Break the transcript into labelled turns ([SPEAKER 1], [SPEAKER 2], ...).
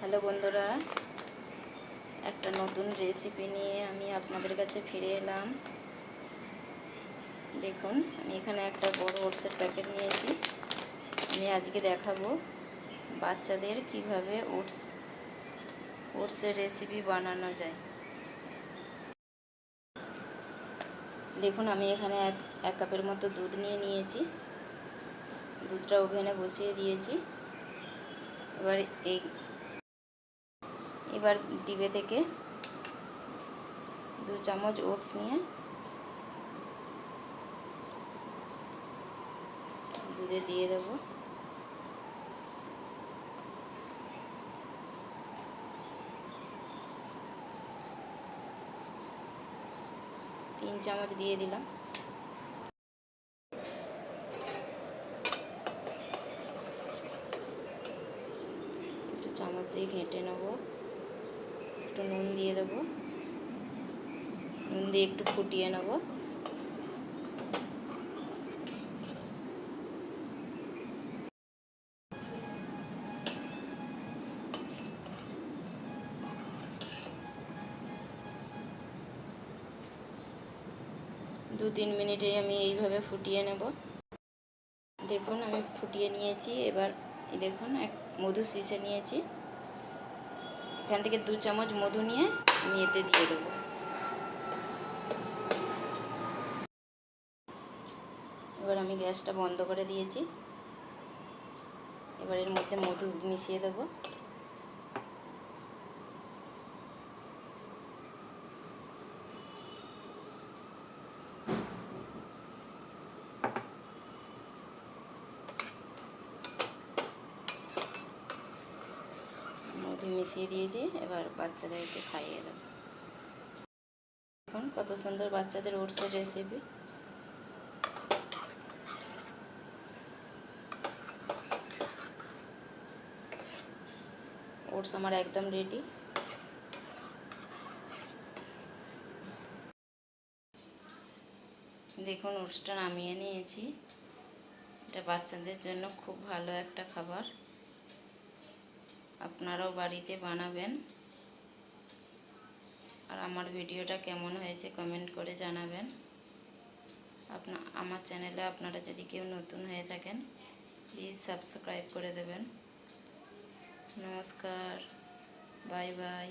[SPEAKER 1] Hello বন্ধুরা, একটা নতুন রেসিপি নিয়ে আমি আপনাদের কাছে ফিরে এলাম। দেখুন, আমি এখানে একটা বড় ওটসের প্যাকেট নিয়েছি। আমি আজকে দেখাবো বাচ্চাদের কিভাবে ওটসের রেসিপি বানানো যায়। দেখুন, আমি এখানে এক কাপের মতো দুধ নিয়েছি। দুধটা ওভেনে বসিয়ে দিয়েছি। এবার ডিবে থেকে 2 চামচ ওটস নিয়ে দুধে দিয়ে দেবো। তিন চামচ দিয়ে দিলাম। একটু চামচ দিয়ে ঘেঁটে নেব। একটু নুন দিয়ে দেবো। নুন দিয়ে একটু ফুটিয়ে নেব। দু 3 মিনিটে আমি এইভাবে ফুটিয়ে নেব। দেখুন, আমি ফুটিয়ে নিয়েছি। এবার দেখুন, এক মধু শিশে নিয়েছি। এখান থেকে 2 চামচ মধু নিয়ে আমি এতে দিয়ে দেবো। এবার আমি গ্যাসটা বন্ধ করে দিয়েছি। এবার এর মধ্যে মধু মিশিয়ে দেবো। মধু মিশিয়ে দিয়েছি। এবার বাচ্চাদেরকে খাইয়ে দেবো। দেখুন কত সুন্দর বাচ্চাদের ওটসের রেসিপি। ওটস আমার একদম রেডি। দেখুন, ওটসটা নামিয়ে নিয়েছি। এটা বাচ্চাদের জন্য খুব ভালো একটা খাবার। আপনারাও বাড়িতে বানাবেন। আর আমার ভিডিওটা কেমন হয়েছে কমেন্ট করে জানাবেন। আমার চ্যানেলে আপনারা যদি কেউ নতুন হয়ে থাকেন প্লিজ সাবস্ক্রাইব করে দেবেন। নমস্কার, বাই বাই।